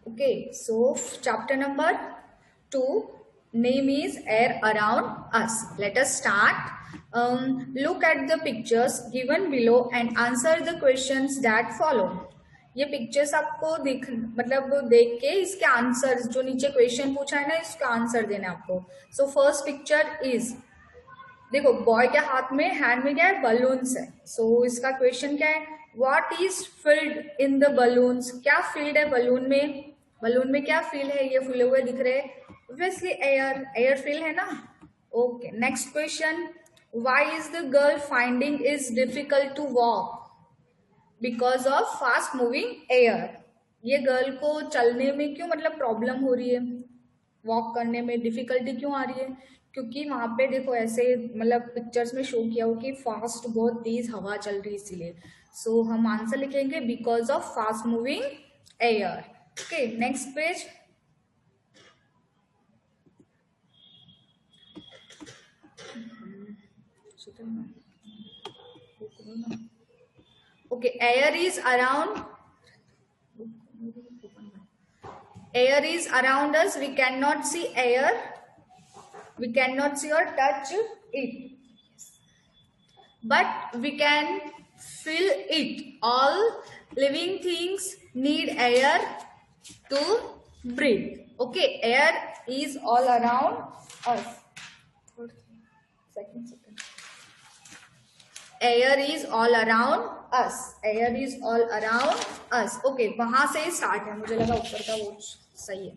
Okay, so chapter number 2, name is Air Around Us. Let us start. Look at the pictures given below and answer the questions that follow. ये pictures आपको देख के इसके answer जो नीचे question पूछा है ना इसका आंसर देना है आपको. सो फर्स्ट पिक्चर इज, देखो बॉय के हाथ में हैंड में क्या है, बलून्स है. सो इसका क्वेश्चन क्या है, what is filled in the balloons. क्या फील्ड है बलून में, बलून में क्या फील है, ये फूले हुए दिख रहे हैं, ऑब्वियसली एयर, एयर फील है ना. Okay, next question, why is the girl finding is difficult to walk, because of fast moving air. ये गर्ल को चलने में क्यों प्रॉब्लम हो रही है, वॉक करने में डिफिकल्टी क्यों आ रही है, क्योंकि वहां पे देखो ऐसे पिक्चर्स में शो किया हो कि फास्ट बहुत तेज हवा चल रही है इसीलिए. सो हम आंसर लिखेंगे because of fast moving air. Okay, next page. Okay, air is around, air is around us, we cannot see air, we cannot see or touch it, but we can feel it. All living things need air to breathe. Okay, air is all around us. Air is all around us. Air is all around us. Okay, वहां से start है, मुझे लगा ऊपर का वो सही है,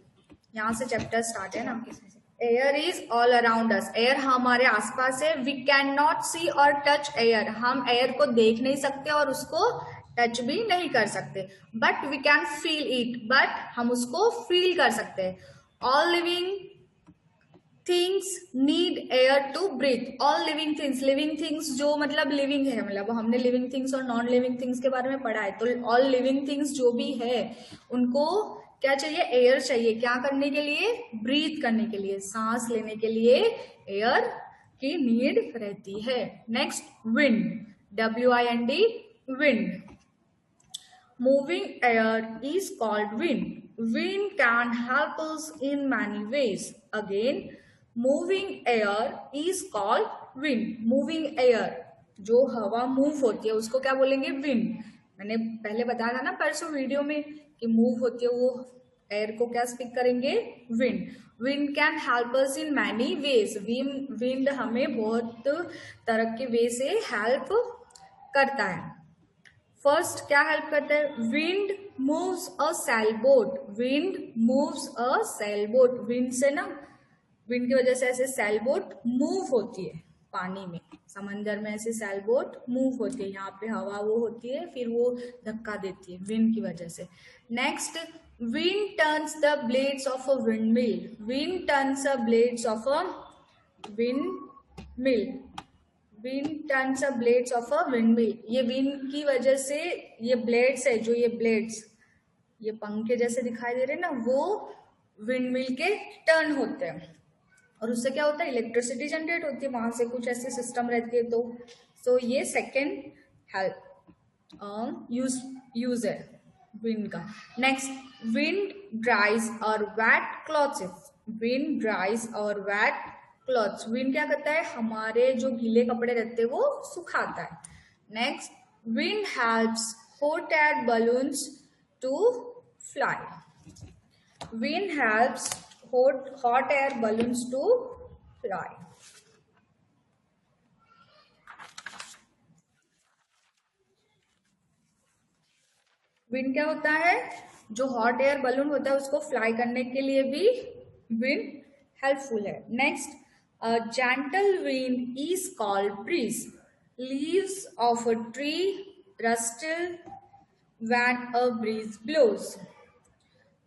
यहाँ से चैप्टर स्टार्ट है ना. Air is all around us, air हमारे आसपास है. वी कैन नॉट सी और टच एयर, हम एयर को देख नहीं सकते और उसको टच भी नहीं कर सकते. But we can feel it, but हम उसको फील कर सकते हैं. All living things need air to breathe. All living things, living things जो लिविंग है, हमने लिविंग थिंग्स और नॉन लिविंग थिंग्स के बारे में पढ़ा है. तो ऑल लिविंग थिंग्स जो भी है उनको क्या चाहिए, एयर चाहिए. क्या करने के लिए, ब्रीथ करने के लिए, सांस लेने के लिए एयर की नीड रहती है. Next, wind, WIND, wind. Moving air is called wind. Wind can help us in many ways. Again, moving air is called wind. Moving air, जो हवा मूव होती है उसको क्या बोलेंगे, विंड. मैंने पहले बताया था ना परसों वीडियो में कि मूव होती है वो एयर को क्या स्पीक करेंगे, wind. Wind can help us in many ways. Wind हमें बहुत तरह के वे से हेल्प करता है. फर्स्ट क्या हेल्प करता है, विंड मूव्स अ सेल बोट. विंड मूव्स अ सेल बोट. विंड से ना, विंड की वजह से ऐसे सेल बोट मूव होती है पानी में, समंदर में ऐसे सेल बोट मूव होती है. यहाँ पे हवा वो होती है, फिर वो धक्का देती है विंड की वजह से. Next, wind turns the blades of a wind mill. Wind turns the blades of a wind mill. Wind turns the blades of a wind mill. ये विंड की वजह से ये ब्लेड्स है, जो ये ब्लेड्स ये पंखे जैसे दिखाई दे रहे हैं ना, वो विंड मिल के टर्न होते हैं और उससे क्या होता है, इलेक्ट्रिसिटी जनरेट होती है, वहां से कुछ ऐसी सिस्टम रहती है. तो सो ये सेकेंड हेल्प यूज है विंड का. नेक्स्ट, विंड ड्राइज और वेट क्लॉथ्स. विंड ड्राइज और वेट क्लॉथ्स. विंड क्या करता है, हमारे जो गीले कपड़े रहते हैं वो सुखाता है. Next, wind helps hot air balloons to fly. Wind helps hot air balloons to fly. Wind क्या होता है, जो हॉट एयर बलून होता है उसको फ्लाई करने के लिए भी विंड हेल्पफुल है. Next, gentle wind is called breeze. Leaves of a tree rustle when a breeze blows.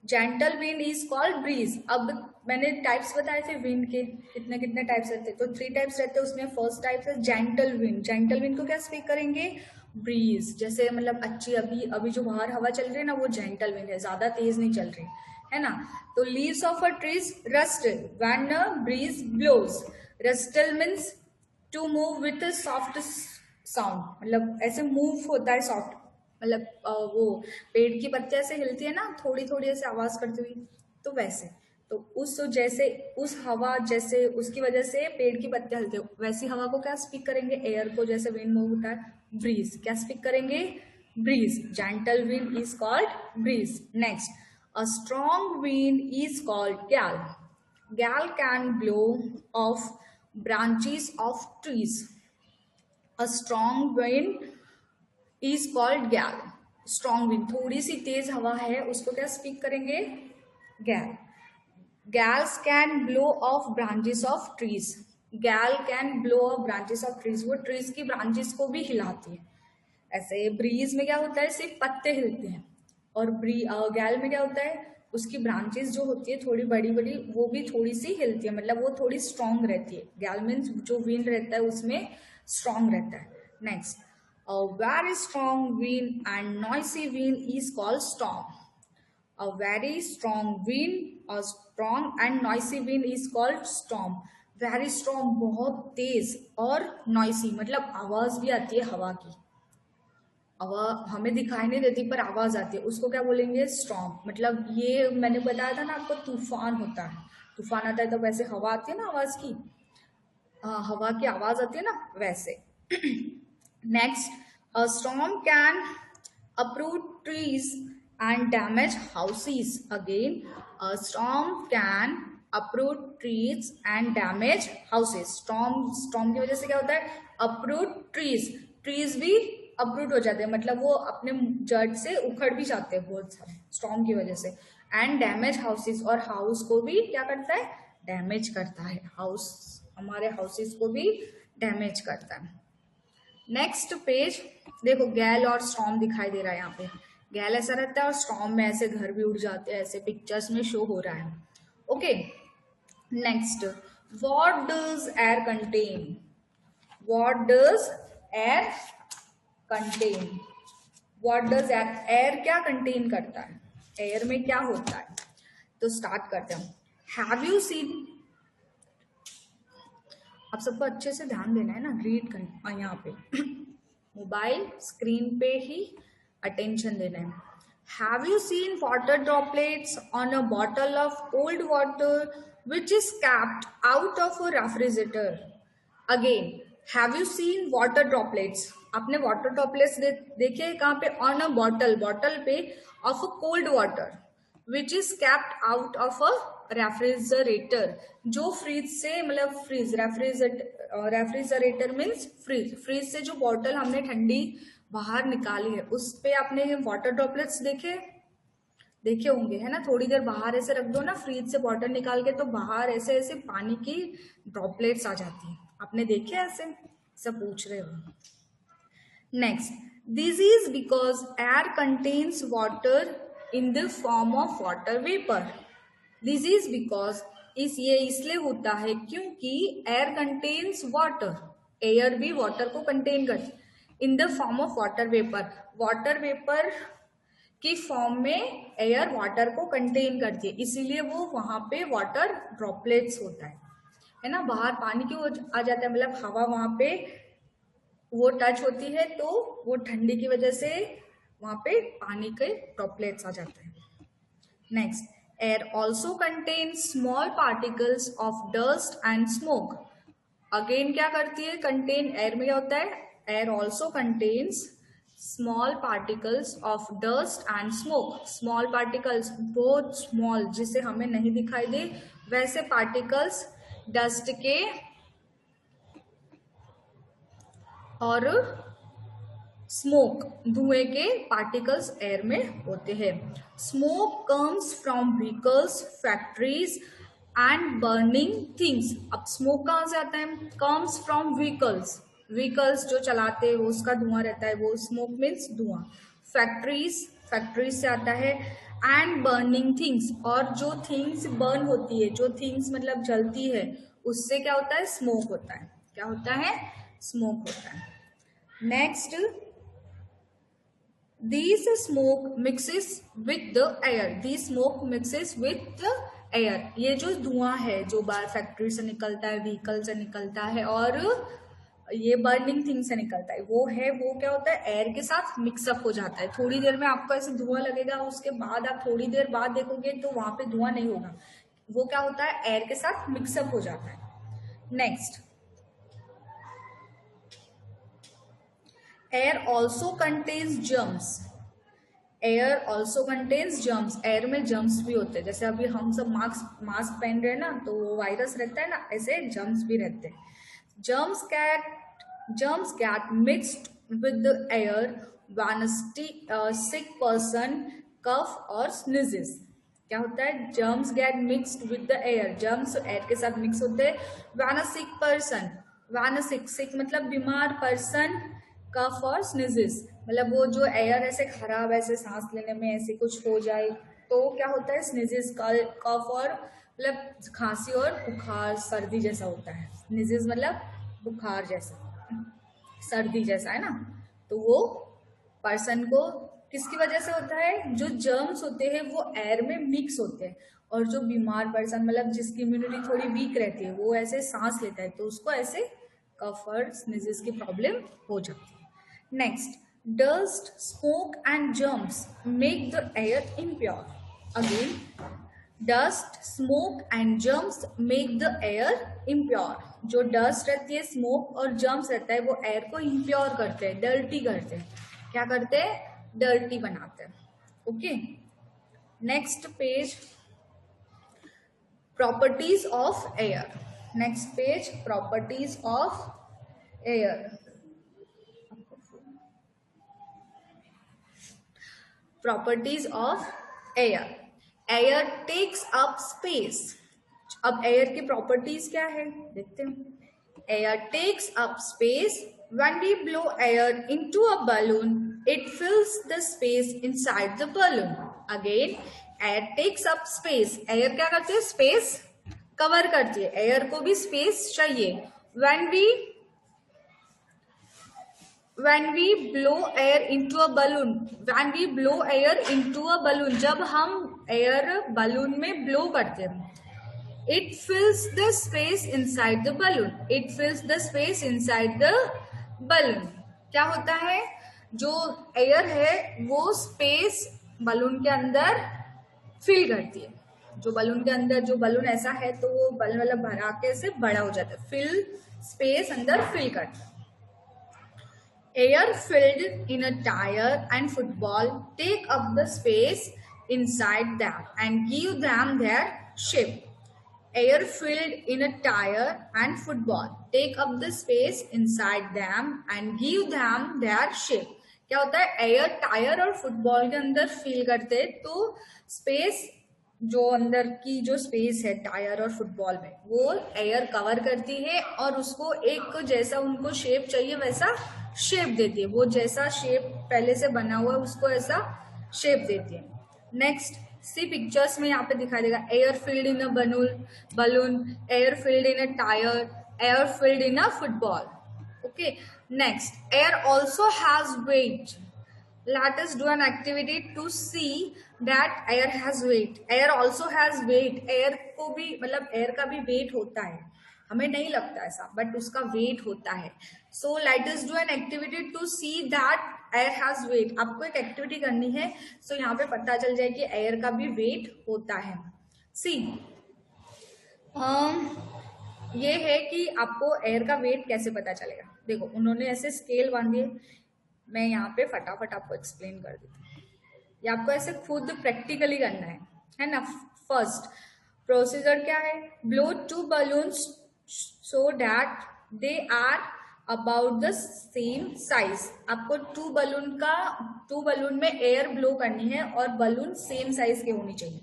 Gentle wind is called breeze. अब मैंने टाइप्स बताए थे विंड के, कितने कितने टाइप्स रहते हैं, तो 3 टाइप्स रहते हैं. उसमें फर्स्ट टाइप है जेंटल विंड. जेंटल विंड को क्या स्पीक करेंगे, ब्रीज. जैसे अच्छी अभी जो बाहर हवा चल रही है ना, वो जेंटल विंड है, ज्यादा तेज नहीं चल रही है ना. तो leaves of a trees rustle when a breeze blows. Rustle means to move with soft sound, ऐसे मूव होता है सॉफ्ट, मतलब वो पेड़ की पत्तियां ऐसे हिलती है ना, थोड़ी थोड़ी ऐसे आवाज करती हुई, तो वैसे, तो उस जैसे उस हवा जैसे उसकी वजह से पेड़ की पत्तियां हिलती है, वैसी हवा को क्या स्पीक करेंगे, एयर को, जैसे विंड मूव होता है, ब्रीज, क्या स्पीक करेंगे, breeze, gentle wind is called breeze. Next, a strong wind is called gale. Gale can blow off branches of trees. A strong wind is called gale. Strong wind, थोड़ी सी तेज हवा है, उसको क्या स्पीक करेंगे, gale. Gales can blow off branches of trees. Gale can blow off branches of trees, वो trees की branches को भी हिलाती है। ऐसे ब्रीज में क्या होता है, सिर्फ पत्ते हिलते हैं, और गैल में क्या होता है, उसकी ब्रांचेस जो होती है थोड़ी बड़ी बड़ी, वो भी थोड़ी सी हिलती है, मतलब वो थोड़ी स्ट्रांग रहती है। गैल मीन्स जो विंड रहता है उसमें स्ट्रांग रहता है। Next, a very strong wind and noisy wind is called storm. A very strong wind, a strong and noisy wind is called storm. Very strong बहुत तेज, और नॉइसी मतलब आवाज भी आती है हवा की, आवाज हमें दिखाई नहीं देती पर आवाज आती है, उसको क्या बोलेंगे, स्टॉर्म। मतलब ये मैंने बताया था ना आपको, तूफान होता है, तूफान आता है तो वैसे हवा आती है ना आवाज की, हवा की आवाज आती है ना, वैसे। Next, a storm can uproot trees and damage houses. Again, a storm can uproot trees and damage houses. storm की वजह से क्या होता है, uproot trees, trees भी uproot हो जाते हैं, मतलब वो अपने जड़ से उखड़ भी जाते हैं बहुत सारे storm की वजह से। and damage houses, और हाउस को भी क्या करता है, डैमेज करता है, हाउस, हमारे हाउसेस को भी डैमेज करता है। नेक्स्ट पेज देखो, गैल और स्टॉर्म दिखाई दे रहा है यहाँ पे, गैल ऐसा रहता है और स्टॉर्म में ऐसे घर भी उड़ जाते हैं, ऐसे पिक्चर्स में शो हो रहा है। Okay, next, what does air contain. What does air contain, what does air क्या कंटेन करता है, एयर में क्या होता है, तो स्टार्ट करते हैं। हैव यू सीन, आप सबको अच्छे से ध्यान देना है ना, रीड करना, यहाँ पे मोबाइल स्क्रीन पे ही अटेंशन देना है। Have you seen water droplets on a bottle of cold water which is capped out of a refrigerator. Again, have you seen water droplets, आपने वाटर ड्रॉपलेट्स देखे कहाँ पे, ऑन अ बॉटल, बॉटल पे, of a cold water which is capped out of a refrigerator, जो fridge से, मतलब fridge, refrigerator means fridge, fridge से जो बॉटल हमने ठंडी बाहर निकाली है, उस पे आपने वाटर ड्रॉपलेट्स देखे होंगे, है ना, थोड़ी देर बाहर ऐसे रख दो ना फ्रिज से बॉटल निकाल के, तो बाहर ऐसे ऐसे पानी की ड्रॉपलेट्स आ जाती है, आपने देखे ऐसे, सब पूछ रहे हो। Next, this is because air contains water in the form of water vapour. This is because, ये इसलिए होता है क्योंकि एयर कंटेन्स वाटर, एयर भी वाटर को कंटेन करती है, in the form of water vapour, water vapour की फॉर्म में एयर वाटर को कंटेन करती है, इसीलिए वो वहां पे वाटर ड्रॉपलेट्स होता है ना, बाहर पानी क्यों आ जाता है, मतलब हवा वहां पे वो टच होती है तो वो ठंडी की वजह से वहां पे पानी के ड्रॉपलेट्स आ जाते हैं। Next, air also contains small particles of dust and smoke. Again क्या करती है, कंटेन, एयर में क्या होता है, air also contains small particles of dust and smoke. Small particles, बहुत स्मॉल, जिसे हमें नहीं दिखाई दे वैसे पार्टिकल्स डस्ट के और स्मोक, धुएं के पार्टिकल्स एयर में होते हैं। Smoke comes from vehicles, factories and burning things. अब स्मोक कहाँ से आता है, कम्स फ्रॉम व्हीकल्स, व्हीकल्स जो चलाते हैं उसका धुआं रहता है, वो स्मोक मीन्स धुआं। फैक्ट्रीज, फैक्ट्रीज से आता है। एंड बर्निंग थिंग्स, और जो थिंग्स बर्न होती है, जो थिंग्स मतलब जलती है, उससे क्या होता है, स्मोक होता है, क्या होता है, स्मोक होता है। Next, this smoke mixes with the air, this smoke mixes with the air. ये जो धुआं है जो बाहर फैक्ट्री से निकलता है, व्हीकल से निकलता है और ये बर्निंग थिंग से निकलता है, वो है, वो क्या होता है, एयर के साथ मिक्सअप हो जाता है। थोड़ी देर में आपको ऐसे धुआं लगेगा, उसके बाद आप थोड़ी देर बाद देखोगे तो वहां पे धुआं नहीं होगा, वो क्या होता है, एयर के साथ मिक्सअप हो जाता है। Next, air also contains germs. Air also contains germs, air में जर्म्स भी होते हैं। जैसे अभी हम सब मास्क पहन रहे हैं ना, तो वायरस रहता है ना, ऐसे जर्म्स भी रहते हैं। Germs get mixed with the air when a sick person cough or sneezes. क्या होता है, germs get mixed with the air, germs air के साथ मिक्स होते हैं। when a sick person, when a sick मतलब बीमार person cough or sneezes, मतलब वो जो एयर ऐसे खराब, ऐसे सांस लेने में ऐसे कुछ हो जाए तो क्या होता है, sneezes, cough और मतलब खांसी और बुखार, सर्दी जैसा होता है। sneezes मतलब बुखार जैसा, सर्दी जैसा, है ना। तो वो पर्सन को किसकी वजह से होता है, जो जर्म्स होते हैं वो एयर में मिक्स होते हैं, और जो बीमार पर्सन मतलब जिसकी इम्यूनिटी थोड़ी वीक रहती है वो ऐसे सांस लेता है तो उसको ऐसे कफ और स्नीजेस की प्रॉब्लम हो जाती है। Next, dust, smoke and germs make the air impure. Again, dust, smoke and germs make the air impure. जो डस्ट रहती है, स्मोक और जर्म्स रहता है, वो एयर को इम्प्योर करते हैं, डर्टी करते हैं। क्या करते हैं, डर्टी बनाते हैं। Okay, next page, properties of air. Next page, properties of air. Properties of air. Air takes up space. अब एयर की प्रॉपर्टीज क्या है देखते हैं। Air takes up space, when we blow air into a balloon it fills the space inside the balloon. Again, air takes up space, air क्या करती है, space cover करती है, एयर को भी स्पेस चाहिए। when we blow air into a balloon, when we blow air into a balloon, जब हम एयर बलून में ब्लो करते हैं, it fills the space inside the balloon, it fills the space inside the balloon। क्या होता है, जो air है वो स्पेस बलून के अंदर फिल करती है। जो बलून के अंदर, जो बलून ऐसा है तो वो बलून मतलब भरा के से बड़ा हो जाता है, फिल, स्पेस अंदर फिल करता है। Air filled in a tire and football take up the space inside them and give them their shape. Air filled in a tire and football take up the space inside them and give them their shape. क्या होता है, air tyre और football के अंदर fill करते हैं तो space, जो अंदर की जो स्पेस है टायर और फुटबॉल में, वो एयर कवर करती है और उसको एक जैसा उनको शेप चाहिए वैसा शेप देती है। वो जैसा शेप पहले से बना हुआ है उसको ऐसा शेप देती है। नेक्स्ट, सी पिक्चर्स में यहाँ पे दिखाई देगा, air filled in a balloon, air filled in a tyre, air filled in a football. Okay, next, air also has weight. Let us do an activity to see that air has weight. Air also has weight. Air को भी मतलब air का भी weight होता है, हमें नहीं लगता ऐसा, but उसका weight होता है। So let us do an activity to see that air has weight. आपको एक activity करनी है, so यहाँ पे पता चल जाए कि air का भी weight होता है। See, ये है कि आपको air का weight कैसे पता चलेगा। देखो, उन्होंने ऐसे स्केल बांधी है, मैं यहाँ पे फटाफट आपको एक्सप्लेन कर देती हूँ। ये आपको ऐसे खुद प्रैक्टिकली करना है ना। फर्स्ट प्रोसीजर क्या है, blow 2 balloons so that they are about the same size. आपको 2 बलून में एयर ब्लो करनी है और बलून सेम साइज के होनी चाहिए।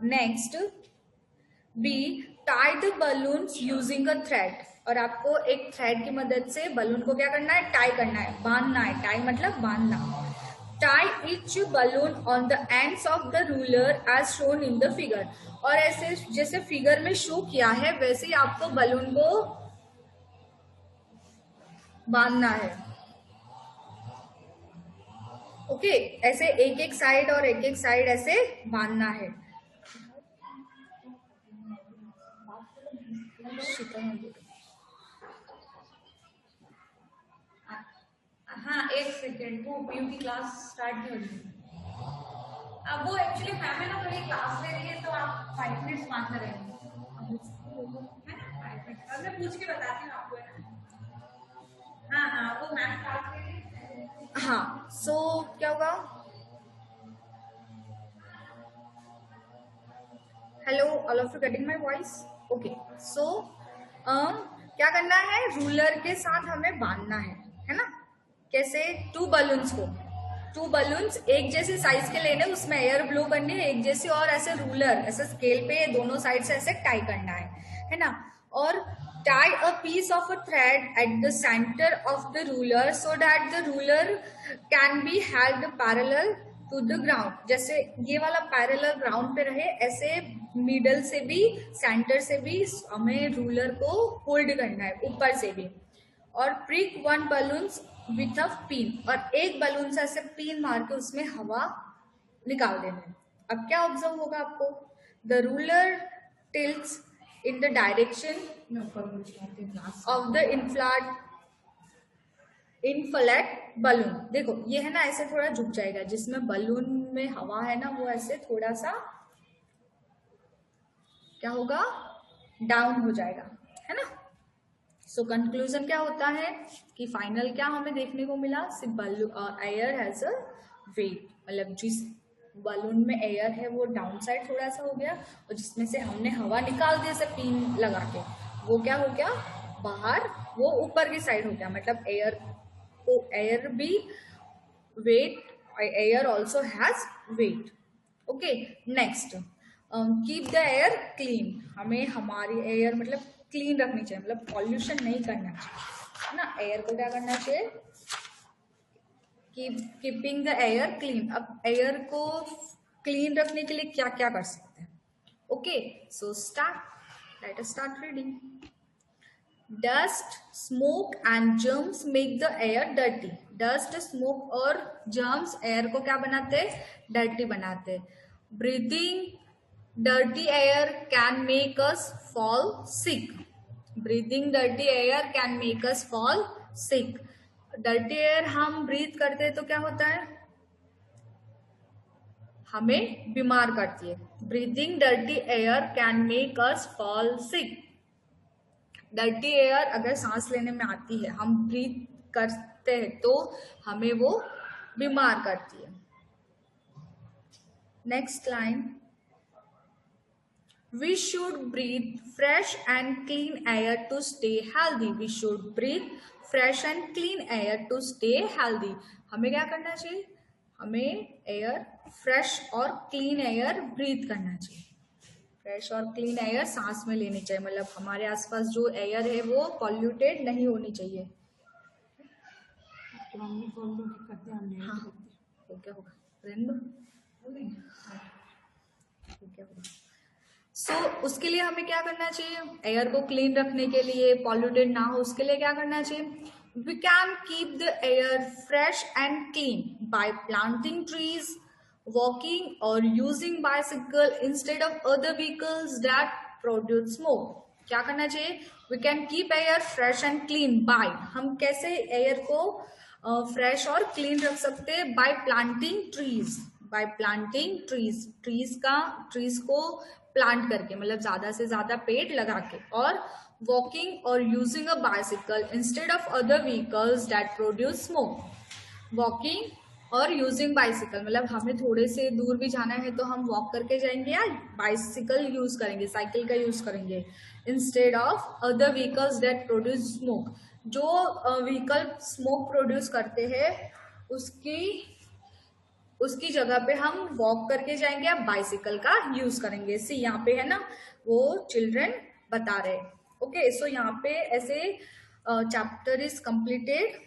Next, B, tie the balloons using a thread. और आपको एक थ्रेड की मदद से बलून को क्या करना है, टाई करना है, बांधना है। टाई मतलब बांधना। Tie each balloon on the ends of the ruler as shown in the figure. और ऐसे जैसे फिगर में शो किया है वैसे ही आपको बलून को बांधना है। ओके, ऐसे एक एक साइड और एक एक साइड ऐसे बांधना है। हाँ 1 सेकेंड, वो पीयू की क्लास स्टार्ट नहीं हो रही। अब वो एक्चुअली मैम है ना, थोड़ी क्लास ले रही है, तो आप 5 मिनट्स मानते रहेंगे, है ना 5 मिनट। अब मैं पूछ के बताती हूँ आपको, है ना। हाँ हाँ, वो मैम क्लास ले रही है। हाँ, सो क्या होगा? Hello, all of you getting my voice? Okay, so क्या करना है, रूलर के साथ हमें बांधना है ना। कैसे? 2 बलून्स को, 2 बलून्स एक जैसे साइज के लेने, उसमें एयर ब्लो करनी है एक जैसी, और ऐसे रूलर ऐसे स्केल पे दोनों साइड से ऐसे टाई करना है ना। और tie a piece of a thread at the center of the ruler so that the ruler can be held parallel to the ground। जैसे ये वाला पैरेलल ग्राउंड पे रहे, ऐसे मिडल से भी सेंटर से भी हमें रूलर को होल्ड करना है, ऊपर से भी। और prick 1 balloons with a pin, और एक बलून से ऐसे पिन मार के उसमें हवा निकाल देना है। अब क्या ऑब्जर्व होगा आपको? The ruler tilts in the direction of the inflate balloon। देखो ये है ना, ऐसे थोड़ा झुक जाएगा, जिसमें बलून में हवा है ना, वो ऐसे थोड़ा सा क्या होगा, डाउन हो जाएगा, है ना। सो कंक्लूजन क्या होता है कि फाइनल क्या हमें देखने को मिला, सिर्फ एयर हैज अ वेट, मतलब जिस बलून में एयर है वो डाउन साइड थोड़ा सा हो गया, और जिसमें से हमने हवा निकाल दी ऐसे पिन लगा के, वो क्या हो गया, बाहर, वो ऊपर की साइड हो गया। मतलब एयर भी weight, air also has weight. Okay, next, keep the air clean. हमें हमारी एयर मतलब क्लीन रखनी चाहिए, मतलब पॉल्यूशन नहीं करना चाहिए, है ना। एयर को क्या करना चाहिए, कीपिंग द एयर क्लीन। अब एयर को क्लीन रखने के लिए क्या क्या कर सकते हैं? Okay, so start, let us start reading. Dust, smoke and germs make the air dirty. Dust, smoke और जर्म्स एयर को क्या बनाते हैं, डर्टी बनाते। Breathing dirty air can make us fall sick. Breathing dirty air can make us fall sick. Dirty air हम breathe करते हैं तो क्या होता है, हमें बीमार करती है। Breathing dirty air can make us fall sick. Dirty air अगर सांस लेने में आती है, हम ब्रीथ करते हैं, तो हमें वो बीमार करती है। Next line, we should breathe fresh and clean air to stay healthy। we should breathe fresh and clean air to stay healthy। हमें क्या करना चाहिए, हमें एयर फ्रेश और क्लीन एयर ब्रीथ करना चाहिए। फ्रेश और क्लीन एयर सांस में लेनी चाहिए, मतलब हमारे आसपास जो एयर है वो पॉल्यूटेड नहीं होनी चाहिए। हाँ, वो क्या होगा, क्या होगा। सो उसके लिए हमें क्या करना चाहिए, एयर को क्लीन रखने के लिए, पॉल्यूटेड ना हो, उसके लिए क्या करना चाहिए, we can keep the air fresh and clean by planting trees, walking और using bicycle instead of other vehicles that produce smoke. क्या करना चाहिए, we can keep air fresh and clean by, हम कैसे एयर को फ्रेश और clean रख सकते हैं, bye planting trees. Bye planting trees, trees को प्लांट करके, मतलब ज्यादा से ज्यादा पेड़ लगा के। और वॉकिंग और using a bicycle instead of other vehicles that produce smoke. Walking और यूजिंग बाइसिकल, मतलब हमें थोड़े से दूर भी जाना है तो हम वॉक करके जाएंगे या बाइसिकल यूज करेंगे, साइकिल का यूज करेंगे, instead of other vehicles that produce smoke. जो व्हीकल स्मोक प्रोड्यूस करते हैं उसकी जगह पे हम वॉक करके जाएंगे या बाइसिकल का यूज करेंगे। सी यहाँ पे है ना, वो चिल्ड्रन बता रहे। ओके, सो यहाँ पे ऐसे चैप्टर इज कंप्लीटेड।